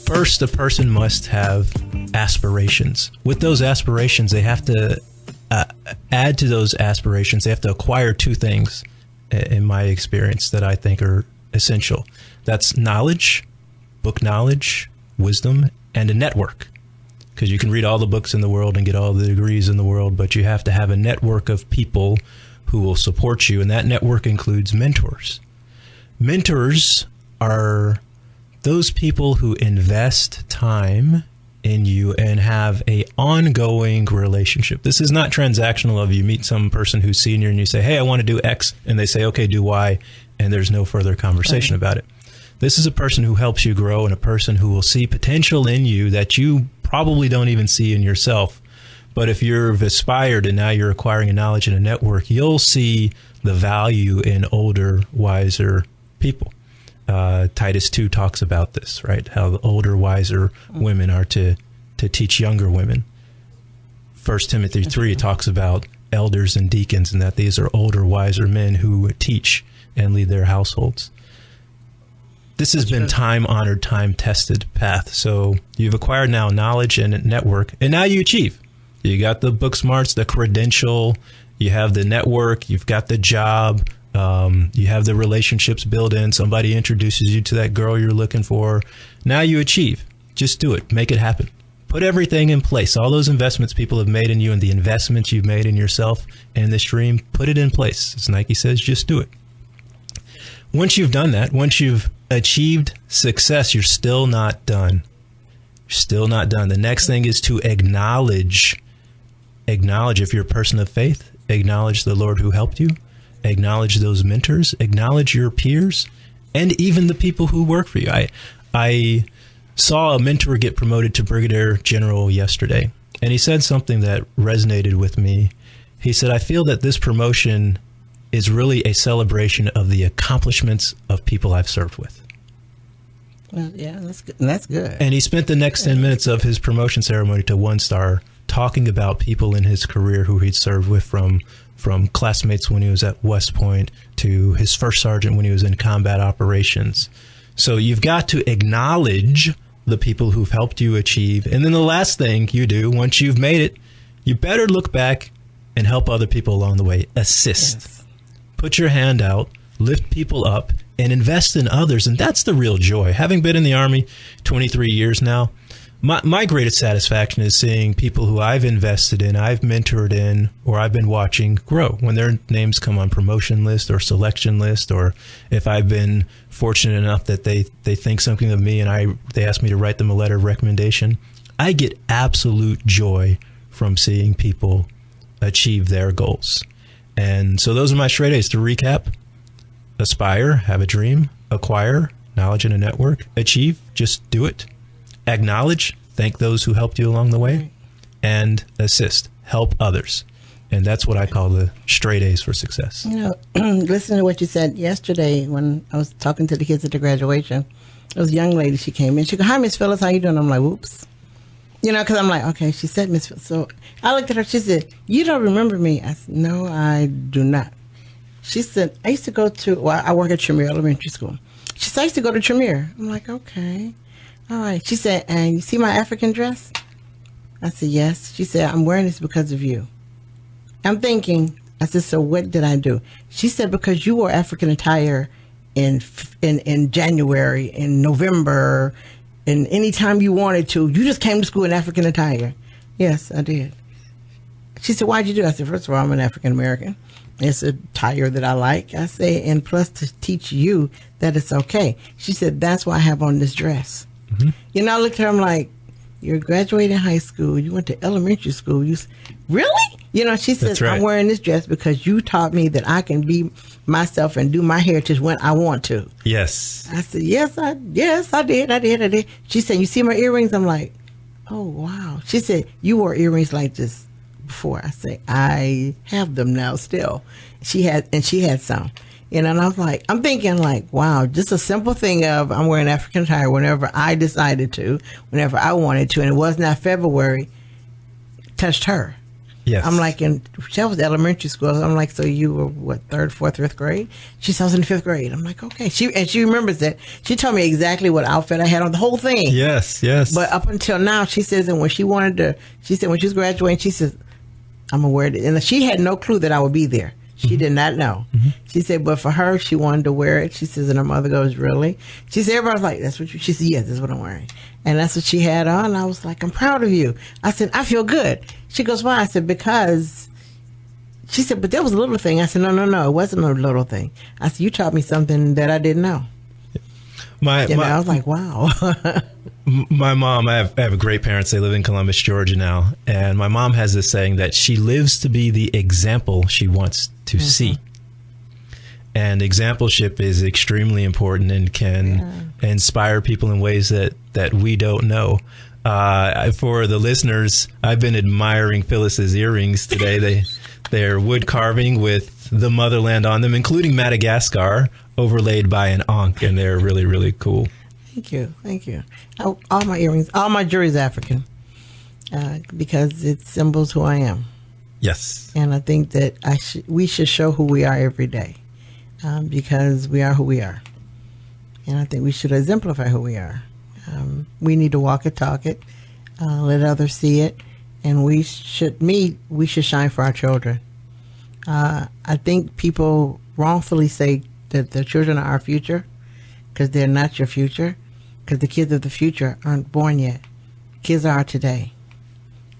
First, a person must have aspirations. With those aspirations, they have to add to those aspirations. They have to acquire two things, in my experience, that I think are essential. That's knowledge, book knowledge, wisdom, and a network. Because you can read all the books in the world and get all the degrees in the world, but you have to have a network of people who will support you, and that network includes mentors. Mentors are those people who invest time in you and have a ongoing relationship. This is not transactional of you meet some person who's senior and you say, hey, I want to do X, and they say, okay, do Y, and there's no further conversation about it. This is a person who helps you grow and a person who will see potential in you that you probably don't even see in yourself. But if you've aspired and now you're acquiring a knowledge and a network, you'll see the value in older, wiser people. Titus 2 talks about this, right? How the older, wiser women are to teach younger women. 1 Timothy 3 talks about elders and deacons and that these are older, wiser men who teach and lead their households. This has been time-honored, time-tested path. So you've acquired now knowledge and a network, and now you achieve. You got the book smarts, the credential, you have the network, you've got the job, you have the relationships built in. Somebody introduces you to that girl you're looking for. Now you achieve. Just do it. Make it happen. Put everything in place. All those investments people have made in you and the investments you've made in yourself and this dream, put it in place. As Nike says, just do it. Once you've done that, once you've achieved success, you're still not done. You're still not done. The next thing is to acknowledge if you're a person of faith, acknowledge the Lord who helped you, acknowledge those mentors, acknowledge your peers, and even the people who work for you. I saw a mentor get promoted to brigadier general yesterday, and he said something that resonated with me. He said, I feel that this promotion is really a celebration of the accomplishments of people I've served with. Well, yeah, that's good. That's good. And he spent the next 10 minutes of his promotion ceremony to 1-star talking about people in his career who he'd served with, from classmates when he was at West Point to his first sergeant when he was in combat operations. So you've got to acknowledge the people who've helped you achieve. And then the last thing you do, once you've made it, you better look back and help other people along the way. Assist. Yes. Put your hand out, lift people up, and invest in others. And that's the real joy. Having been in the Army 23 years now, my greatest satisfaction is seeing people who I've invested in, I've mentored in, or I've been watching grow. When their names come on promotion list or selection list, or if I've been fortunate enough that they think something of me and they ask me to write them a letter of recommendation, I get absolute joy from seeing people achieve their goals. And so those are my straight A's. To recap: aspire, have a dream, acquire knowledge and a network, achieve, just do it. Acknowledge, thank those who helped you along the way, and assist, help others. And that's what I call the straight A's for success. You know, listening to what you said yesterday when I was talking to the kids at the graduation, there was a young lady, she came in. She goes, hi, Miss Phyllis, how you doing? I'm like, whoops. You know, because I'm like, okay, she said Miss Phyllis. So I looked at her, she said, you don't remember me? I said, no, I do not. She said, I used to go to, well, I work at Tremere Elementary School. She said, I used to go to Tremere. I'm like, okay. All right. She said, and you see my African dress? I said, yes. She said, I'm wearing this because of you. I'm thinking, I said, so what did I do? She said, because you wore African attire in January, in November, and any time you wanted to, you just came to school in African attire. Yes, I did. She said, why'd you do it? I said, first of all, I'm an African American. It's a attire that I like. I say, and plus to teach you that it's okay. She said, that's why I have on this dress. Mm-hmm. You know, I looked at her, I'm like, you're graduating high school, you went to elementary school, really? You know, she said, right. I'm wearing this dress because you taught me that I can be myself and do my heritage when I want to. Yes. I said, yes, I did. She said, you see my earrings? I'm like, oh, wow. She said, you wore earrings like this before. I said, I have them now still. She had some. You know, and I was like, I'm thinking like, wow, just a simple thing of I'm wearing African attire whenever I decided to, whenever I wanted to, and it was not February, touched her. Yes. I'm like, that was elementary school. I'm like, so you were what, third, fourth, fifth grade? She said I was in the fifth grade. I'm like, okay. She remembers that. She told me exactly what outfit I had on, the whole thing. Yes, yes. But up until now, she says, and when she said when she was graduating, she says, I'm aware that, and she had no clue that I would be there. She did not know. She said, but for her, she wanted to wear it. She says, and her mother goes, really? She said, everybody's like, that's what she said, yes, that's what I'm wearing. And that's what she had on. I was like, I'm proud of you. I said, I feel good. She goes, why? I said, because, she said, but that was a little thing. I said, no, it wasn't a little thing. I said, you taught me something that I didn't know. I was like, wow. My mom, I have great parents. They live in Columbus, Georgia now. And my mom has this saying that she lives to be the example she wants to see. And exampleship is extremely important and can inspire people in ways that we don't know. For the listeners, I've been admiring Phyllis's earrings today. They're wood carving with the motherland on them, including Madagascar, overlaid by an ankh, and they're really, really cool. Thank you. All my earrings, all my jewelry is African because it symbols who I am. Yes. And I think that we should show who we are every day because we are who we are. And I think we should exemplify who we are. We need to walk it, talk it, let others see it, and we should shine for our children. I think people wrongfully say that the children are our future because they're not your future, because the kids of the future aren't born yet. Kids are today.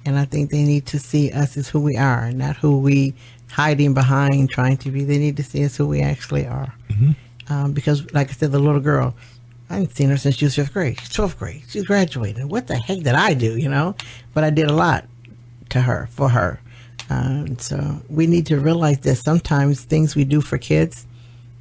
And I think they need to see us as who we are, not who we hiding behind trying to be. They need to see us who we actually are. Because, like I said, the little girl, I hadn't seen her since she was 5th grade. She's 12th grade. She's graduating. What the heck did I do, But I did a lot for her. So we need to realize that sometimes things we do for kids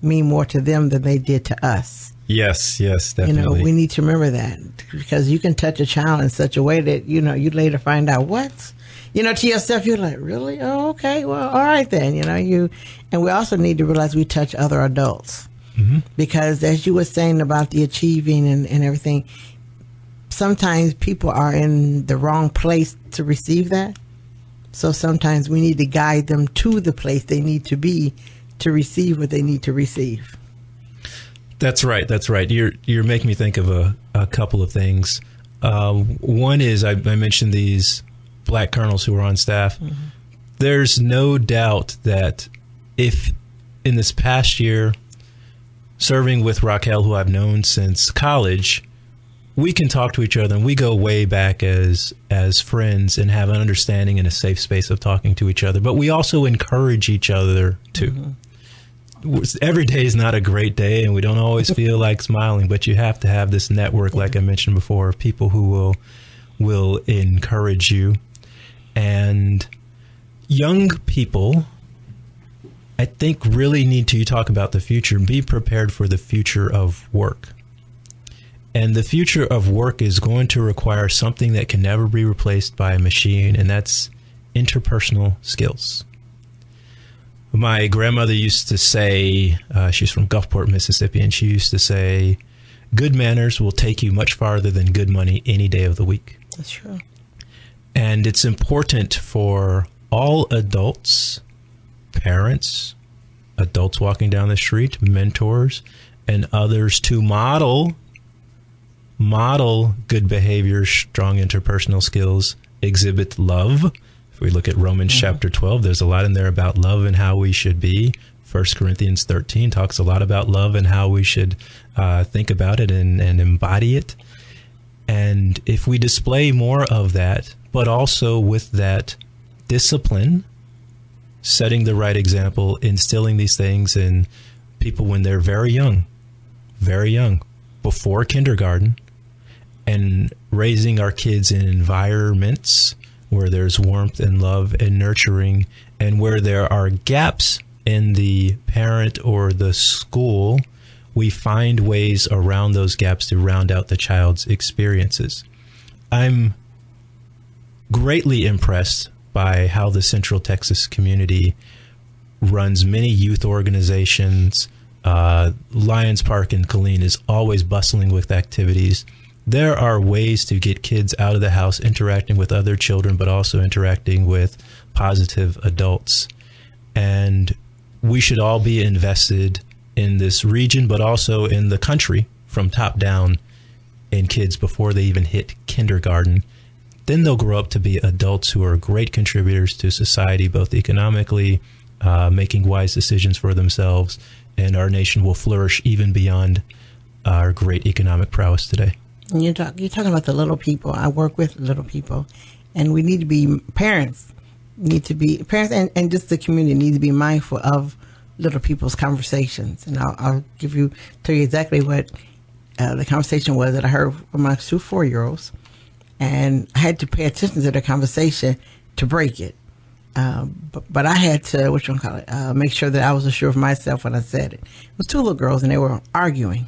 mean more to them than they did to us. Yes, definitely. We need to remember that because you can touch a child in such a way that, you later find out what, to yourself, you're like, really? Oh, okay. Well, all right then, and we also need to realize we touch other adults because as you were saying about the achieving and everything, sometimes people are in the wrong place to receive that. So sometimes we need to guide them to the place they need to be to receive what they need to receive. That's right. You're making me think of a couple of things. One is I mentioned these black colonels who were on staff. There's no doubt that if in this past year, serving with Raquel, who I've known since college, we can talk to each other and we go way back as friends and have an understanding and a safe space of talking to each other. But we also encourage each other too. Every day is not a great day and we don't always feel like smiling, but you have to have this network, like I mentioned before, of people who will encourage you. And young people, I think, really need to talk about the future and be prepared for the future of work. And the future of work is going to require something that can never be replaced by a machine, and that's interpersonal skills. My grandmother used to say, she's from Gulfport, Mississippi, and she used to say, good manners will take you much farther than good money any day of the week. That's true. And it's important for all adults, parents, adults walking down the street, mentors, and others to model good behavior, strong interpersonal skills, exhibit love. If we look at Romans chapter 12, there's a lot in there about love and how we should be. 1 Corinthians 13 talks a lot about love and how we should think about it and embody it. And if we display more of that, but also with that discipline, setting the right example, instilling these things in people when they're very young, before kindergarten, and raising our kids in environments where there's warmth and love and nurturing, and where there are gaps in the parent or the school, we find ways around those gaps to round out the child's experiences. I'm greatly impressed by how the Central Texas community runs many youth organizations. Lions Park in Killeen is always bustling with activities. there are ways to get kids out of the house interacting with other children, but also interacting with positive adults. And we should all be invested in this region, but also in the country from top down in kids before they even hit kindergarten. Then they'll grow up to be adults who are great contributors to society, both economically, making wise decisions for themselves, and our nation will flourish even beyond our great economic prowess today. You're talking about the little people. I work with little people, and we need to be parents. And just the community need to be mindful of little people's conversations. And I'll tell you exactly what the conversation was that I heard from my 2 4-year-olds, and I had to pay attention to their conversation to break it. But I had to, make sure that I was assured of myself when I said it. It was 2 little girls, and they were arguing.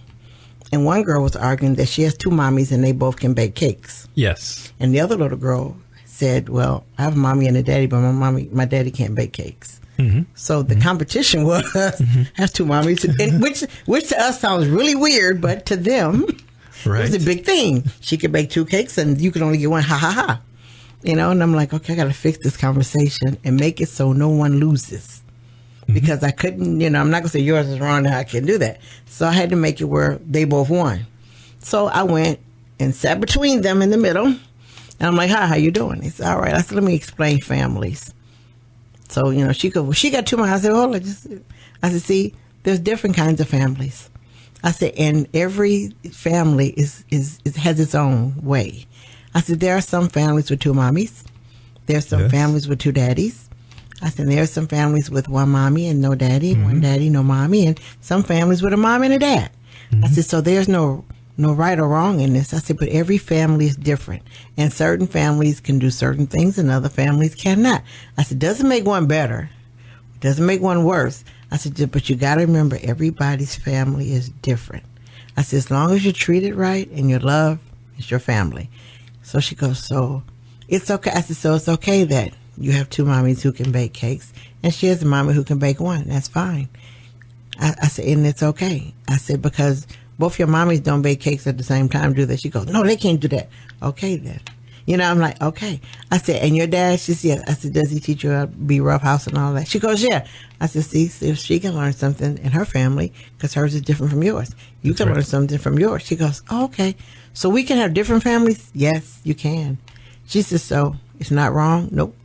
And one girl was arguing that she has 2 mommies and they both can bake cakes. Yes. And the other little girl said, well, I have a mommy and a daddy, but my daddy can't bake cakes. Mm-hmm. So the competition was have 2 mommies, and which to us sounds really weird, but to them, right, it was a big thing. She could bake 2 cakes and you could only get one. Ha ha ha. And I'm like, okay, I got to fix this conversation and make it so no one loses. Because I couldn't, I'm not going to say yours is wrong and I can't do that. So I had to make it where they both won. So I went and sat between them in the middle. And I'm like, hi, how you doing? He said, all right. I said, let me explain families. So, she got 2 months. I said, hold on. I said, see, there's different kinds of families. I said, and every family has its own way. I said, there are some families with 2 mommies. There's some families with 2 daddies. I said, there are some families with 1 mommy and no daddy, 1 daddy, no mommy, and some families with a mom and a dad. I said, so there's no right or wrong in this. I said, but every family is different, and certain families can do certain things and other families cannot. I said, doesn't make one better, doesn't make one worse. I said, but you got to remember, everybody's family is different. I said, as long as you're treated right and you're loved, it's your family. So she goes, so it's okay. I said, so it's okay that you have 2 mommies who can bake cakes, and she has a mommy who can bake 1. That's fine. I said, and it's okay. I said, because both your mommies don't bake cakes at the same time, do they? She goes, no, they can't do that. Okay, then. I'm like, okay. I said, and your dad? She said, yeah. I said, does he teach you how to be roughhouse and all that? She goes, yeah. I said, see if she can learn something in her family, because hers is different from yours. You can learn something from yours. She goes, oh, okay. So we can have different families? Yes, you can. She says, so it's not wrong? Nope.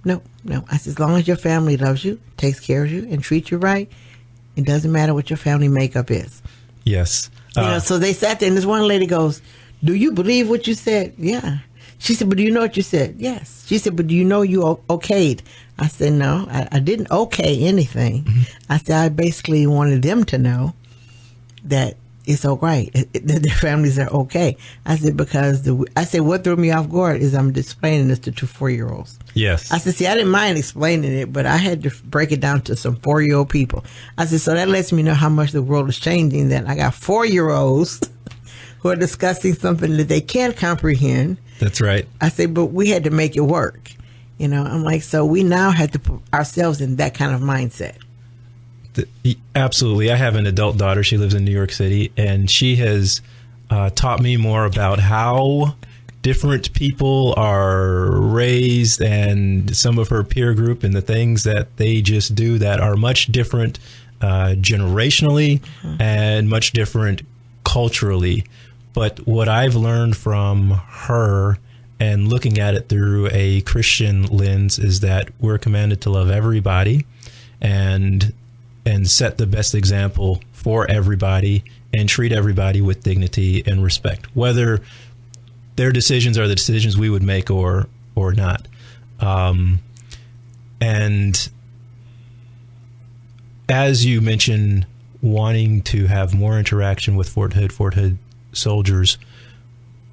No. I said, as long as your family loves you, takes care of you, and treats you right, it doesn't matter what your family makeup is. Yes. So they sat there, and this one lady goes, do you believe what you said? Yeah. She said, but do you know what you said? Yes. She said, but do you know you okayed? I said, no, I didn't okay anything. Mm-hmm. I said, I basically wanted them to know that it's all right, that their families are okay. I said, because what threw me off guard is I'm explaining this to 2 4-year-olds. Yes. I said, see, I didn't mind explaining it, but I had to break it down to some 4-year-old people. I said, so that lets me know how much the world is changing, that I got 4-year-olds who are discussing something that they can't comprehend. That's right. I said, but we had to make it work. I'm like, so we now had to put ourselves in that kind of mindset. Absolutely. I have an adult daughter. She lives in New York City, and she has taught me more about how different people are raised, and some of her peer group, and the things that they just do that are much different generationally and much different culturally. But what I've learned from her and looking at it through a Christian lens is that we're commanded to love everybody and set the best example for everybody and treat everybody with dignity and respect, whether their decisions are the decisions we would make or not. And as you mentioned, wanting to have more interaction with Fort Hood soldiers,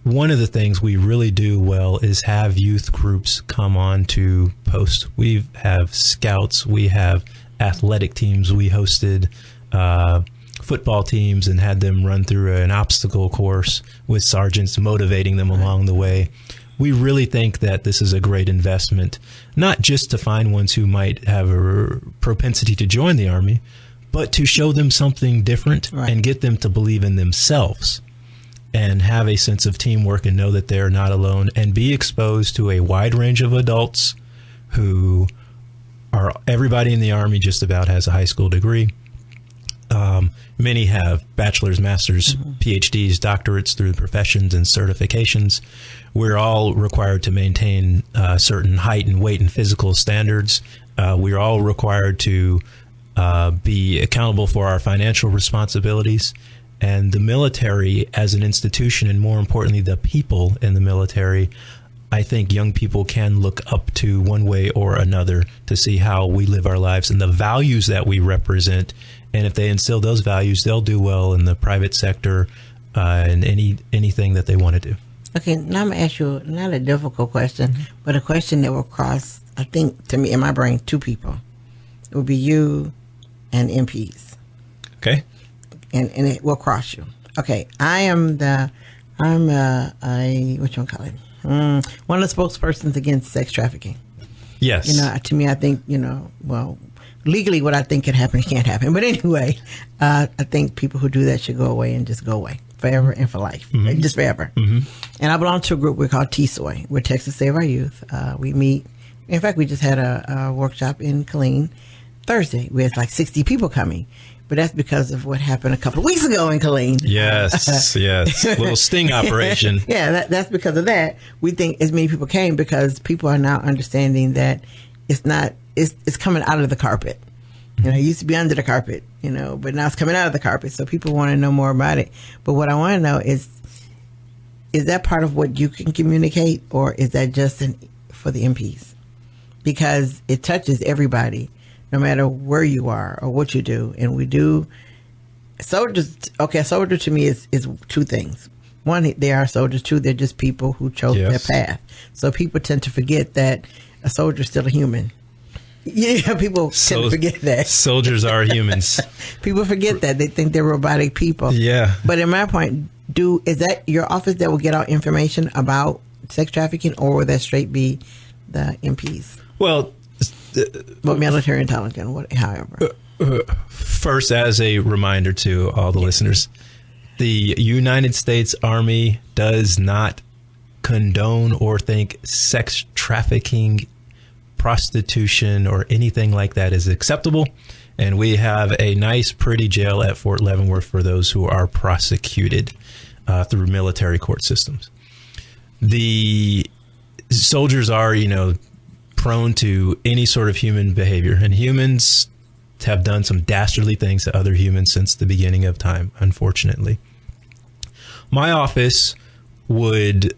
one of the things we really do well is have youth groups come on to post. We have scouts, we have athletic teams. We hosted football teams and had them run through an obstacle course with sergeants, motivating them along the way. We really think that this is a great investment, not just to find ones who might have a propensity to join the Army, but to show them something different and get them to believe in themselves. and have a sense of teamwork and know that they're not alone, and be exposed to a wide range of adults who are, everybody in the Army just about has a high school degree. Many have bachelor's, master's, PhDs, doctorates through professions and certifications. We're all required to maintain certain height and weight and physical standards. We're all required to be accountable for our financial responsibilities. And the military as an institution, and more importantly, the people in the military, I think young people can look up to one way or another to see how we live our lives and the values that we represent. And if they instill those values, they'll do well in the private sector and anything that they want to do. Okay, now I'm going to ask you not a difficult question, but a question that will cross, I think, to me, in my brain, two people. It will be you and MPs. Okay. And it will cross you. Okay, I'm what you call it? One of the spokespersons against sex trafficking. Yes. You know, to me, I think, well, legally what I think can happen can't happen. But anyway, I think people who do that should go away and just go away forever and for life, just forever. And I belong to a group we call TSOY. We're Texas Save Our Youth. We meet. In fact, we just had a workshop in Killeen Thursday. We had like 60 people coming. But that's because of what happened a couple of weeks ago in Killeen. Yes, yes. Little sting operation. Yeah, that's because of that. We think as many people came because people are now understanding that it's coming out of the carpet. You know, it used to be under the carpet, but now it's coming out of the carpet. So people want to know more about it. But what I want to know is that part of what you can communicate, or is that just for the MPs? Because it touches everybody, no matter where you are or what you do. And we do soldiers. Okay, a soldier to me is two things. One, they are soldiers. Two, they're just people who chose their path. So people tend to forget that a soldier is still a human. Yeah, people tend to forget that. Soldiers are humans. People forget that. They think they're robotic people. Yeah. But in my point, is that your office that will get out information about sex trafficking, or will that straight be the MPs? Well, but military intelligence, however. First, as a reminder to all the listeners, the United States Army does not condone or think sex trafficking, prostitution, or anything like that is acceptable. And we have a nice, pretty jail at Fort Leavenworth for those who are prosecuted through military court systems. The soldiers are, prone to any sort of human behavior, and humans have done some dastardly things to other humans since the beginning of time, unfortunately. My office would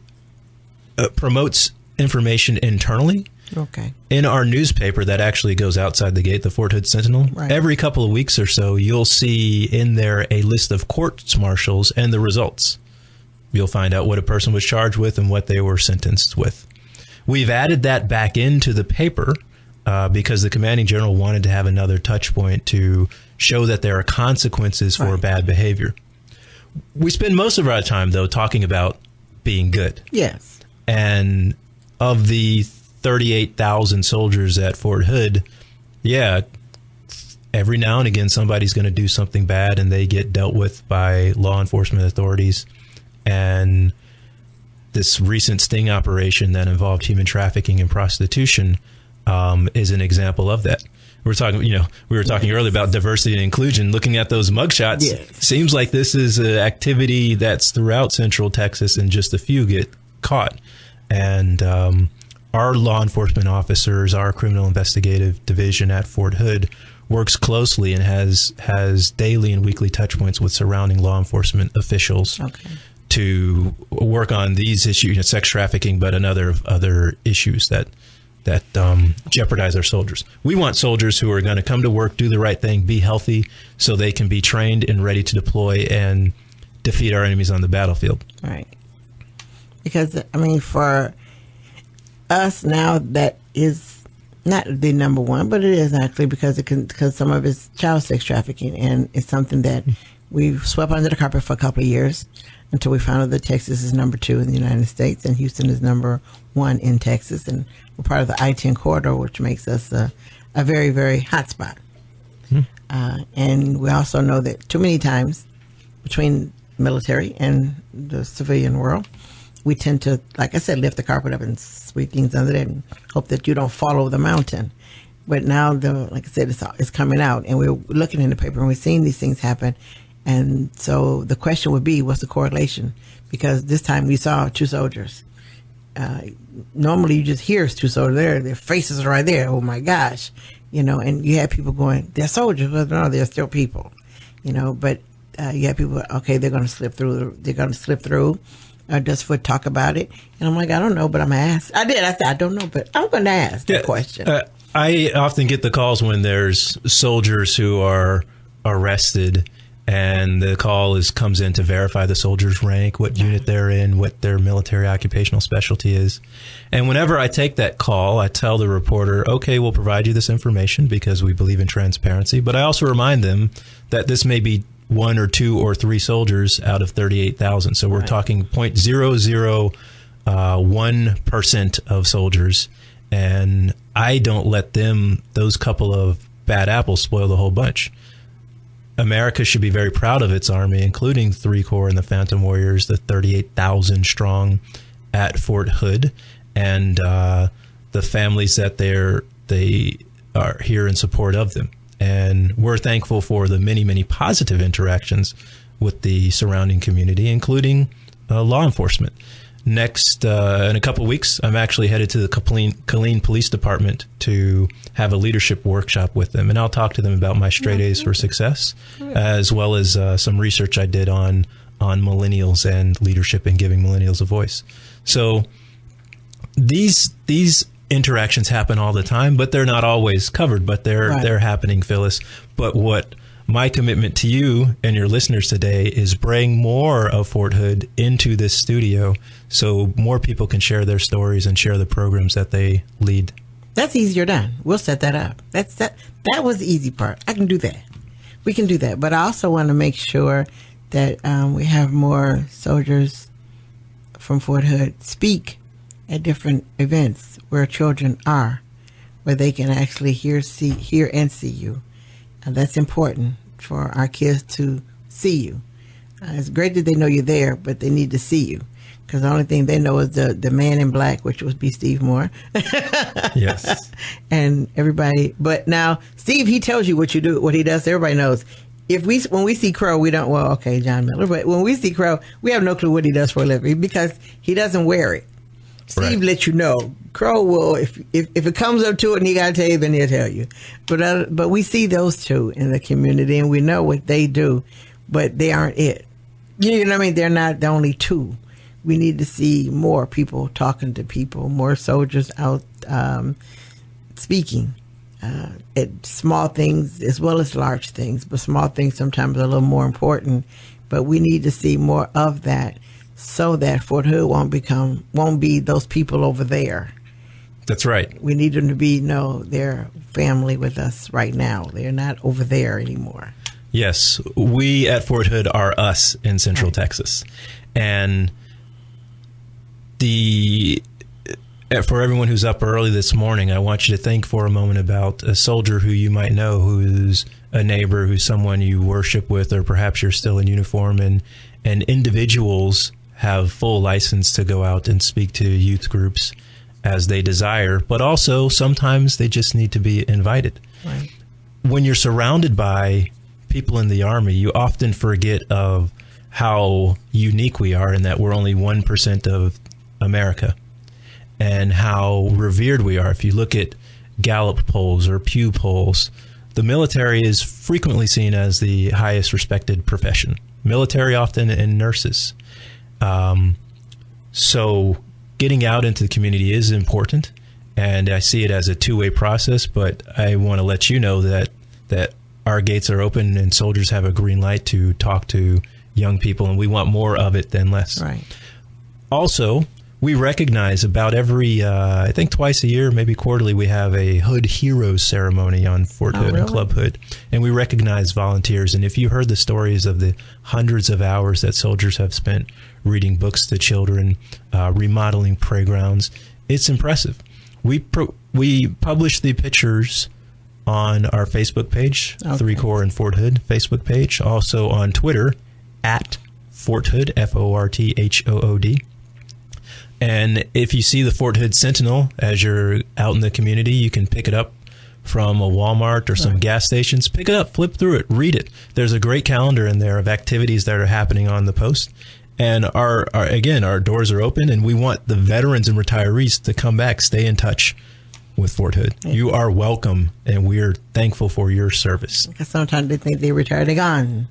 promotes information internally. Okay. In our newspaper that actually goes outside the gate, the Fort Hood Sentinel. Right. Every couple of weeks or so, you'll see in there a list of court-martials and the results. You'll find out what a person was charged with and what they were sentenced with. We've added that back into the paper because the commanding general wanted to have another touch point to show that there are consequences for bad behavior. We spend most of our time, though, talking about being good. Yes. And of the 38,000 soldiers at Fort Hood, every now and again somebody's going to do something bad and they get dealt with by law enforcement authorities. And this recent sting operation that involved human trafficking and prostitution is an example of that. We were talking earlier about diversity and inclusion. Looking at those mugshots, seems like this is an activity that's throughout Central Texas, and just a few get caught. And our law enforcement officers, our criminal investigative division at Fort Hood, works closely and has daily and weekly touch points with surrounding law enforcement officials. Okay. To work on these issues, sex trafficking, but other issues that jeopardize our soldiers. We want soldiers who are going to come to work, do the right thing, be healthy, so they can be trained and ready to deploy and defeat our enemies on the battlefield. Right. Because, for us now, that is not the number one, but it is actually because some of it's child sex trafficking, and it's something that we've swept under the carpet for a couple of years until we found out that Texas is number 2 in the United States and Houston is number 1 in Texas. And we're part of the I-10 corridor, which makes us a very, very hot spot. And we also know that too many times between military and the civilian world, we tend to, like I said, lift the carpet up and sweep things under it and hope that you don't fall over the mountain. But now, like I said, it's coming out, and we're looking in the paper and we're seeing these things happen. And so the question would be, what's the correlation? Because this time we saw 2 soldiers. Normally you just hear 2 soldiers there, their faces are right there. Oh my gosh, and you have people going, they're soldiers, but no, they're still people, but you have people, okay, they're going to slip through. Does Foot talk about it? And I'm like, I don't know, but I'm going to ask. I said, I don't know, but I'm going to ask the question. I often get the calls when there's soldiers who are arrested, and the call comes in to verify the soldier's rank, what unit they're in, what their military occupational specialty is. And whenever I take that call, I tell the reporter, okay, we'll provide you this information because we believe in transparency. But I also remind them that this may be 1 or 2 or 3 soldiers out of 38,000. So we're talking 0.001% of soldiers. And I don't let those couple of bad apples spoil the whole bunch. America should be very proud of its Army, including 3 Corps and the Phantom Warriors, the 38,000 strong at Fort Hood, and the families that they are here in support of them. And we're thankful for the many, many positive interactions with the surrounding community, including law enforcement. Next, in a couple of weeks, I'm actually headed to the Killeen Police Department to have a leadership workshop with them. And I'll talk to them about my straight A's for success, as well as some research I did on millennials and leadership and giving millennials a voice. So these interactions happen all the time, but they're not always covered, but they're happening, Phyllis. But what my commitment to you and your listeners today is bring more of Fort Hood into this studio so more people can share their stories and share the programs that they lead. That's easier done. We'll set that up. That was the easy part. I can do that. We can do that. But I also want to make sure that we have more soldiers from Fort Hood speak at different events where children are, where they can actually hear and see you. That's important for our kids to see you. It's great that they know you're there, but they need to see you, because the only thing they know is the man in black, which would be Steve Moore. Yes. And everybody. But now, Steve, he tells you what he does. Everybody knows. When we see Crow, we don't, well, okay, John Miller, but when we see Crow, we have no clue what he does for a living because he doesn't wear it. Steve lets you know. Crow will, if it comes up to it and he got to tell you, then he'll tell you. But we see those two in the community and we know what they do, but they aren't it. You know what I mean? They're not the only two. We need to see more people talking to people, more soldiers out speaking at small things as well as large things. But small things sometimes are a little more important. But we need to see more of that, so that Fort Hood won't be those people over there. That's right. We need them to be, they're family with us right now. They're not over there anymore. Yes, we at Fort Hood are us in Central Texas. And for everyone who's up early this morning, I want you to think for a moment about a soldier who you might know, who's a neighbor, who's someone you worship with, or perhaps you're still in uniform, and individuals have full license to go out and speak to youth groups as they desire, but also sometimes they just need to be invited. Right. When you're surrounded by people in the Army, you often forget of how unique we are in that we're only 1% of America, and how revered we are. If you look at Gallup polls or Pew polls, the military is frequently seen as the highest respected profession. Military often, and nurses. So getting out into the community is important, and I see it as a two-way process, but I want to let you know that our gates are open and soldiers have a green light to talk to young people, and we want more of it than less. Right. Also, we recognize about every, I think twice a year, maybe quarterly, we have a Hood Heroes ceremony on Fort Hood and Club Hood. And we recognize volunteers. And if you heard the stories of the hundreds of hours that soldiers have spent reading books to children, remodeling playgrounds, it's impressive. We publish the pictures on our Facebook page, 3 Corps and Fort Hood Facebook page. Also on Twitter, Fort Hood, FORTHOOD. And if you see the Fort Hood Sentinel as you're out in the community, you can pick it up from a Walmart or some gas stations. Pick it up, flip through it, read it. There's a great calendar in there of activities that are happening on the post. And our doors are open, and we want the veterans and retirees to come back, stay in touch with Fort Hood. Yeah. You are welcome, and we are thankful for your service. Because sometimes they think they retired, they're gone.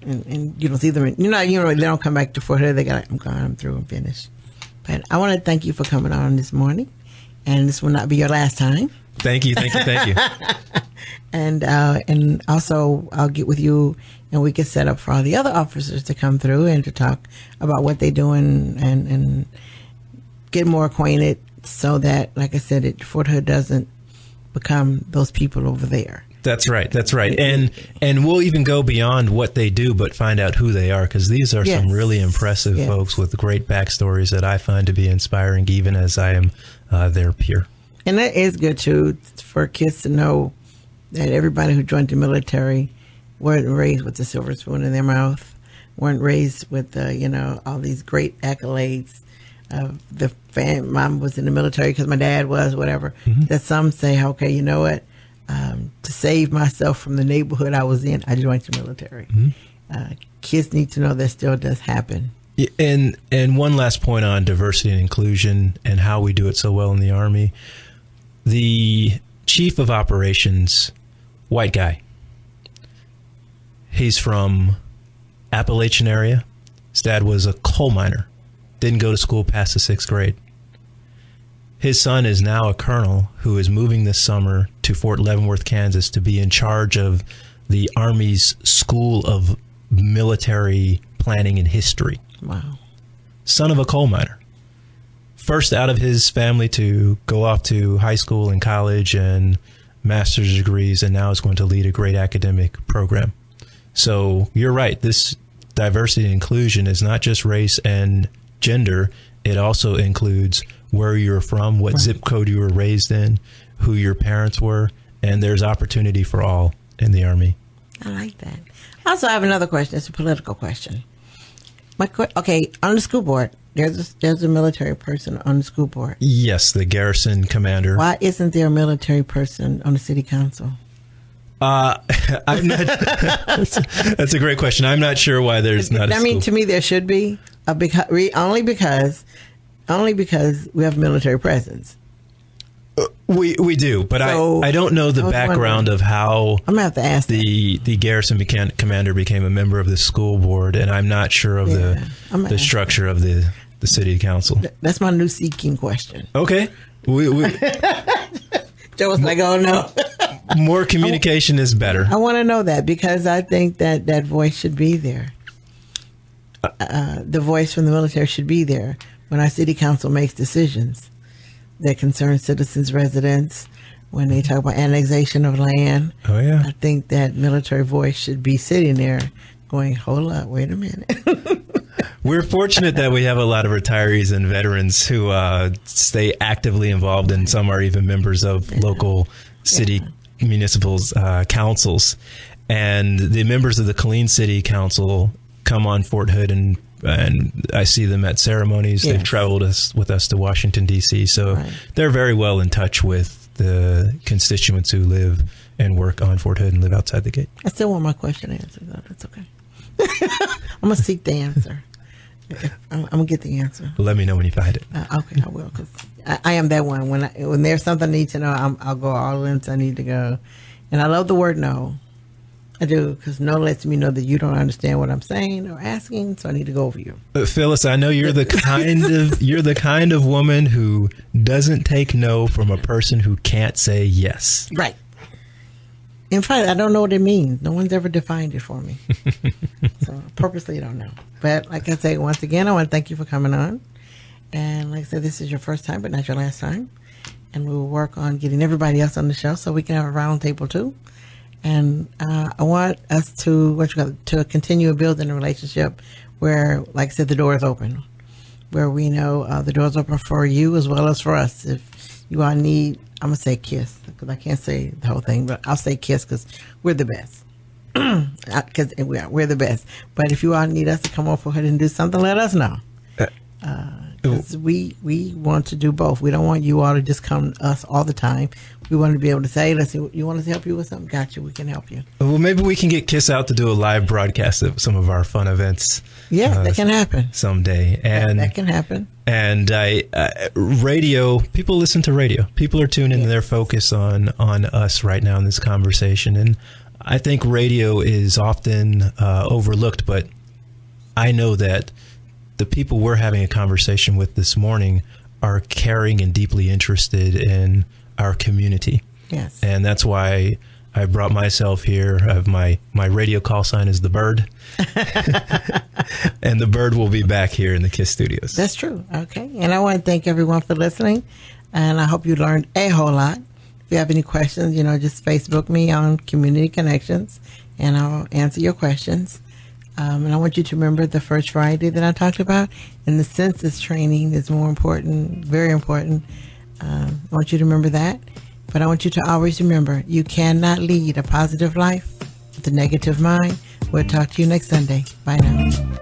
And you don't see them. They don't come back to Fort Hood. They go, I'm gone, I'm through, I'm finished. But I want to thank you for coming on this morning. And this will not be your last time. Thank you. And also I'll get with you and we can set up for all the other officers to come through and to talk about what they do and get more acquainted so that, like I said, Fort Hood doesn't become those people over there. That's right. And we'll even go beyond what they do, but find out who they are, because these are some really impressive folks with great backstories that I find to be inspiring, even as I am their peer. And that is good, too, for kids to know that everybody who joined the military weren't raised with a silver spoon in their mouth, weren't raised with, all these great accolades. Mom was in the military because my dad was, whatever. Mm-hmm. That some say, okay, you know what? To save myself from the neighborhood I was in, I joined the military. Mm-hmm. Kids need to know that still does happen. Yeah, and one last point on diversity and inclusion and how we do it so well in the Army. The chief of operations, white guy. He's from Appalachian area. His dad was a coal miner. Didn't go to school past the 6th grade. His son is now a colonel who is moving this summer to Fort Leavenworth, Kansas, to be in charge of the Army's School of Military Planning and History. Wow. Son of a coal miner. First out of his family to go off to high school and college and master's degrees, and now is going to lead a great academic program. So you're right. This diversity and inclusion is not just race and gender. It also includes where you're from, what zip code you were raised in, who your parents were, and there's opportunity for all in the Army. I like that. I also have another question. It's a political question. On the school board, there's a military person on the school board. Yes, the garrison commander. Why isn't there a military person on the city council? I'm not. That's a great question. I'm not sure why there's not. To me, there should be only because we have military presence. We do, but so, I don't know the background of how I'm gonna have to ask the garrison commander became a member of the school board, and I'm not sure of the structure of the city council. That's my new seeking question. Okay, Joe was like, "Oh no." More communication is better. I want to know that because I think that voice should be there. The voice from the military should be there when our city council makes decisions that concern citizens, residents, when they talk about annexation of land. Oh, yeah. I think that military voice should be sitting there going, hold up, wait a minute. We're fortunate that we have a lot of retirees and veterans who stay actively involved, and some are even members of local city municipals councils. And the members of the Killeen City Council come on Fort Hood, and I see them at ceremonies. Yes. They've traveled with us to Washington, D.C., so they're very well in touch with the constituents who live and work on Fort Hood and live outside the gate. I still want my question answered, though. That's okay. I'm going to seek the answer. I'm going to get the answer. Let me know when you find it. Okay, I will, because I am that one. When there's something I need to know, I'll go all in, so I need to go. And I love the word no. I do, because no lets me know that you don't understand what I'm saying or asking, so I need to go over you. Phyllis, I know you're the kind of woman who doesn't take no from a person who can't say yes. Right. In fact, I don't know what it means. No one's ever defined it for me. So purposely, I don't know. But like I say, once again, I want to thank you for coming on. And like I said, this is your first time, but not your last time. And we will work on getting everybody else on the show so we can have a round table too. And I want us to continue building a relationship where, like I said, the door is open, where we know the door is open for you as well as for us. If you all need, I'm going to say KISS, because I can't say the whole thing, but I'll say KISS because we're the best. because we're the best. But if you all need us to come over Hood and do something, let us know. Because we want to do both. We don't want you all to just come to us all the time. We want to be able to say, let's see, you want us to help you with something? Got you. We can help you. Well, maybe we can get Kiss out to do a live broadcast of some of our fun events. Yeah, that can happen someday. And that can happen. And radio, people listen to radio. People are tuning in their focus on us right now in this conversation. And I think radio is often overlooked, but I know that the people we're having a conversation with this morning are caring and deeply interested in our community. Yes. And that's why I brought myself here. I have my radio call sign is the Bird. And the Bird will be back here in the KISS studios. That's true. Okay. And I want to thank everyone for listening. And I hope you learned a whole lot. If you have any questions, just Facebook me on Community Connections and I'll answer your questions. And I want you to remember the first Friday that I talked about, and the census training is more important, very important. I want you to remember that. But I want you to always remember, you cannot lead a positive life with a negative mind. We'll talk to you next Sunday. Bye now.